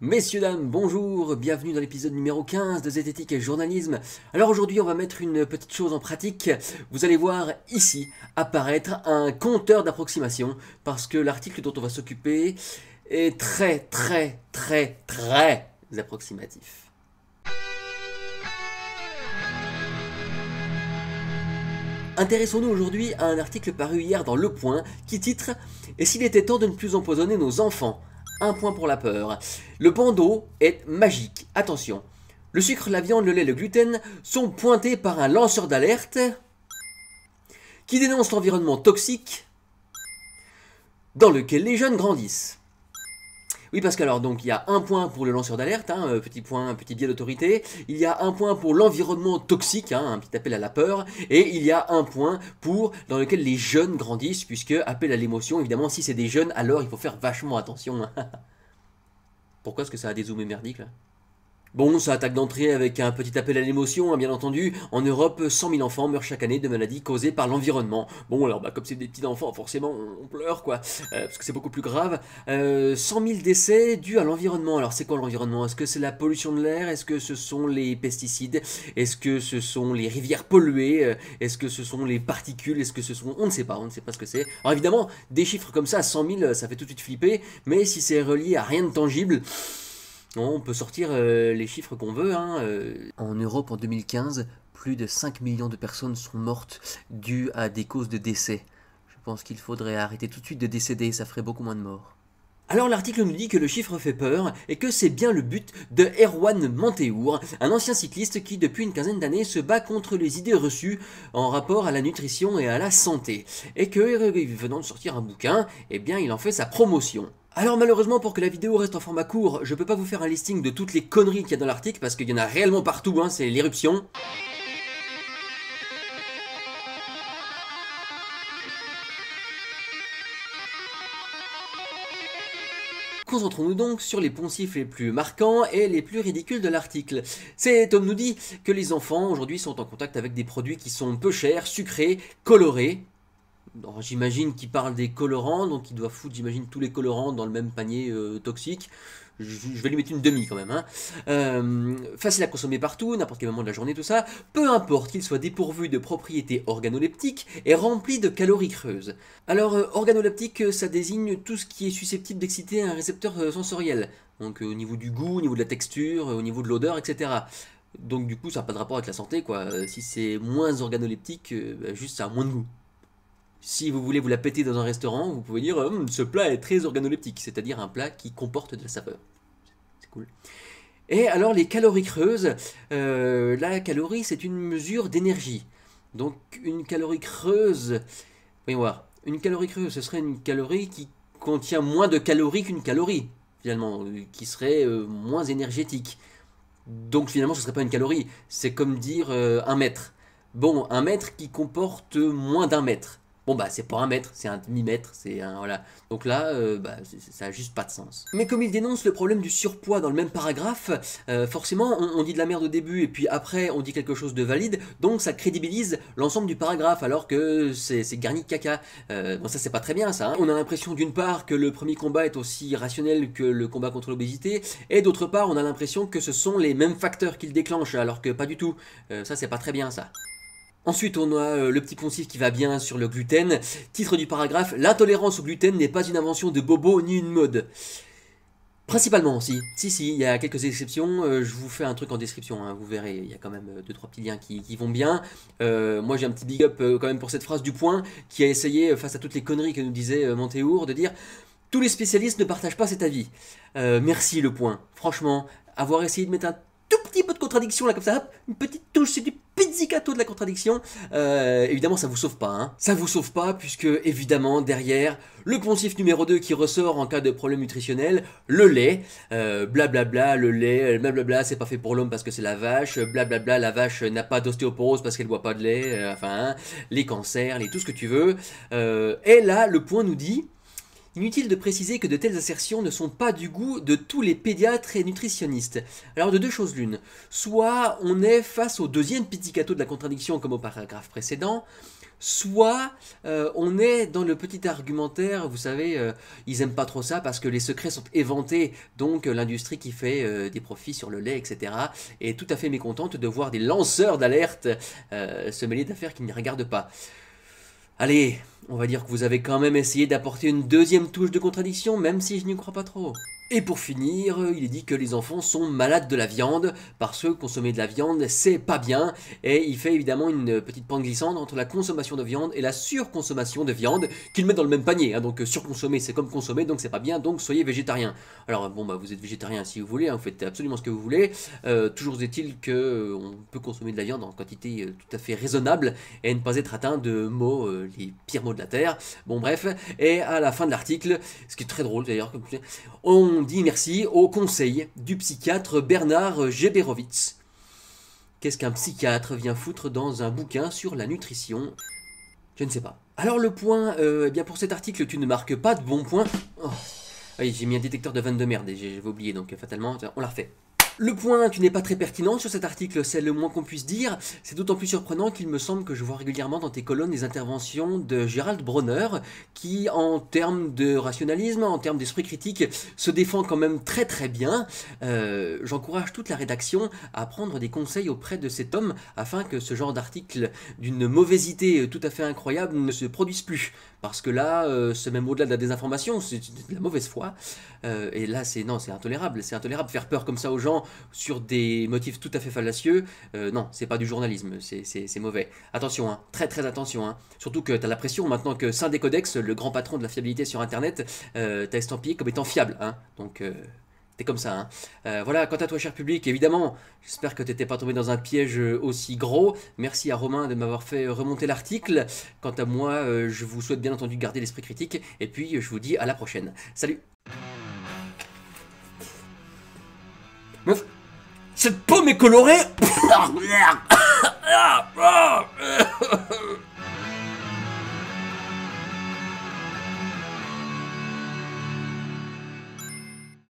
Messieurs, dames, bonjour, bienvenue dans l'épisode numéro 15 de Zététique et Journalisme. Alors aujourd'hui on va mettre une petite chose en pratique. Vous allez voir ici apparaître un compteur d'approximation parce que l'article dont on va s'occuper est très approximatif. Intéressons-nous aujourd'hui à un article paru hier dans Le Point qui titre « Et s'il était temps de ne plus empoisonner nos enfants ?» Un point pour la peur. Le bandeau est magique. Attention. Le sucre, la viande, le lait, le gluten sont pointés par un lanceur d'alerte qui dénonce l'environnement toxique dans lequel les jeunes grandissent. Oui, parce qu'alors, donc, il y a un point pour le lanceur d'alerte, petit point, un petit biais d'autorité. Il y a un point pour l'environnement toxique, un petit appel à la peur. Et il y a un point pour dans lequel les jeunes grandissent, puisque appel à l'émotion, évidemment, si c'est des jeunes, alors il faut faire vachement attention. Pourquoi est-ce que ça a des zoomés merdiques, là ? Bon, ça attaque d'entrée avec un petit appel à l'émotion, bien entendu. En Europe, 100 000 enfants meurent chaque année de maladies causées par l'environnement. Bon, alors, comme c'est des petits enfants, forcément, on pleure, quoi. Parce que c'est beaucoup plus grave. 100 000 décès dus à l'environnement. Alors, c'est quoi l'environnement? Est-ce que c'est la pollution de l'air? Est-ce que ce sont les pesticides? Est-ce que ce sont les rivières polluées? Est-ce que ce sont les particules? Est-ce que ce sont... on ne sait pas ce que c'est. Alors, évidemment, des chiffres comme ça, 100 000, ça fait tout de suite flipper. Mais si c'est relié à rien de tangible... on peut sortir les chiffres qu'on veut. En Europe, en 2015, plus de 5 millions de personnes sont mortes dues à des causes de décès. Je pense qu'il faudrait arrêter tout de suite de décéder, ça ferait beaucoup moins de morts. Alors l'article nous dit que le chiffre fait peur et que c'est bien le but de Erwan Manteour, un ancien cycliste qui depuis une quinzaine d'années se bat contre les idées reçues en rapport à la nutrition et à la santé. Et que, venant de sortir un bouquin, eh bien il en fait sa promotion. Alors malheureusement pour que la vidéo reste en format court, je peux pas vous faire un listing de toutes les conneries qu'il y a dans l'article parce qu'il y en a réellement partout, c'est l'éruption. Concentrons-nous donc sur les poncifs les plus marquants et les plus ridicules de l'article. Cet homme nous dit que les enfants aujourd'hui sont en contact avec des produits qui sont peu chers, sucrés, colorés. J'imagine qu'il parle des colorants, donc il doit foutre, j'imagine, tous les colorants dans le même panier toxique. Je vais lui mettre une demi quand même. Facile à consommer partout, n'importe quel moment de la journée, tout ça. Peu importe qu'il soit dépourvu de propriétés organoleptiques et rempli de calories creuses. Alors, organoleptique, ça désigne tout ce qui est susceptible d'exciter un récepteur sensoriel. Donc au niveau du goût, au niveau de la texture, au niveau de l'odeur, etc. Donc du coup, ça n'a pas de rapport avec la santé, quoi. Si c'est moins organoleptique, juste ça a moins de goût. Si vous voulez vous la péter dans un restaurant, vous pouvez dire ce plat est très organoleptique, c'est-à-dire un plat qui comporte de la saveur. C'est cool. Et alors les calories creuses, la calorie c'est une mesure d'énergie. Donc une calorie creuse, voyons voir, une calorie creuse ce serait une calorie qui contient moins de calories qu'une calorie, finalement, qui serait moins énergétique. Donc finalement ce serait pas une calorie, c'est comme dire un mètre. Bon, un mètre qui comporte moins d'un mètre. Bon c'est pas un mètre, c'est un demi-mètre, c'est un... voilà. Donc là, ça a juste pas de sens. Mais comme il dénonce le problème du surpoids dans le même paragraphe, forcément on dit de la merde au début et puis après on dit quelque chose de valide, donc ça crédibilise l'ensemble du paragraphe alors que c'est garni de caca. Bon ça c'est pas très bien ça. On a l'impression d'une part que le premier combat est aussi rationnel que le combat contre l'obésité, et d'autre part on a l'impression que ce sont les mêmes facteurs qui le déclenchent alors que pas du tout. Ça c'est pas très bien ça. Ensuite, on a le petit poncif qui va bien sur le gluten. Titre du paragraphe, l'intolérance au gluten n'est pas une invention de bobo ni une mode. Principalement, si, il y a quelques exceptions, je vous fais un truc en description, vous verrez, il y a quand même 2-3 petits liens qui vont bien. Moi j'ai un petit big up quand même pour cette phrase du Point, qui a essayé, face à toutes les conneries que nous disait Manteour, de dire « Tous les spécialistes ne partagent pas cet avis ». Merci le Point, franchement, avoir essayé de mettre un tout petit peu de contradiction là comme ça, hop, une petite touche, c'est du pizzicato de la contradiction. Évidemment ça vous sauve pas, ça vous sauve pas puisque évidemment derrière le poncif numéro 2 qui ressort en cas de problème nutritionnel, le lait, blablabla, le lait, blablabla, c'est pas fait pour l'homme parce que c'est la vache, blablabla, la vache n'a pas d'ostéoporose parce qu'elle boit pas de lait, les cancers, tout ce que tu veux. Et là le Point nous dit Inutile de préciser que de telles assertions ne sont pas du goût de tous les pédiatres et nutritionnistes. Alors de deux choses l'une, soit on est face au deuxième pizzicato de la contradiction comme au paragraphe précédent, soit on est dans le petit argumentaire, vous savez, ils aiment pas trop ça parce que les secrets sont éventés, donc l'industrie qui fait des profits sur le lait, etc., est tout à fait mécontente de voir des lanceurs d'alerte se mêler d'affaires qui ne les regardent pas. Allez, on va dire que vous avez quand même essayé d'apporter une deuxième touche de contradiction, même si je n'y crois pas trop. Et pour finir, il est dit que les enfants sont malades de la viande, parce que consommer de la viande, c'est pas bien, et il fait évidemment une petite pente glissante entre la consommation de viande et la surconsommation de viande, qu'il met dans le même panier, hein, donc surconsommer c'est comme consommer, donc c'est pas bien, donc soyez végétarien. Alors bon, bah vous êtes végétarien si vous voulez, hein, vous faites absolument ce que vous voulez, toujours est-il que on peut consommer de la viande en quantité tout à fait raisonnable, et ne pas être atteint de mots, les pires mots de la terre, bon bref, et à la fin de l'article, ce qui est très drôle d'ailleurs, on dit merci au conseil du psychiatre Bernard Geberovitz. Qu'est-ce qu'un psychiatre vient foutre dans un bouquin sur la nutrition? Je ne sais pas. Alors le point, eh bien pour cet article, tu ne marques pas de bon point. Oh. Oui, j'ai mis un détecteur de vannes de merde et j'avais oublié, donc fatalement, on l'a refait. Le point, tu n'es pas très pertinent sur cet article, c'est le moins qu'on puisse dire. C'est d'autant plus surprenant qu'il me semble que je vois régulièrement dans tes colonnes des interventions de Gérald Bronner, qui en termes de rationalisme, en termes d'esprit critique, se défend quand même très très bien. J'encourage toute la rédaction à prendre des conseils auprès de cet homme, afin que ce genre d'article d'une mauvaiseté tout à fait incroyable ne se produise plus. Parce que là, c'est même au-delà de la désinformation, c'est de la mauvaise foi. Et là, c'est intolérable. C'est intolérable de faire peur comme ça aux gens sur des motifs tout à fait fallacieux. Non, c'est pas du journalisme, c'est mauvais. Attention, hein, très très attention. Hein. Surtout que tu as la pression maintenant que Syndecodex, le grand patron de la fiabilité sur Internet, t'a estampillé comme étant fiable. Hein. Donc... t'es comme ça, hein. Voilà, quant à toi, cher public, évidemment, j'espère que t'étais pas tombé dans un piège aussi gros. Merci à Romain de m'avoir fait remonter l'article. Quant à moi, je vous souhaite bien entendu garder l'esprit critique. Et puis, je vous dis à la prochaine. Salut! Meuf, cette pomme est colorée!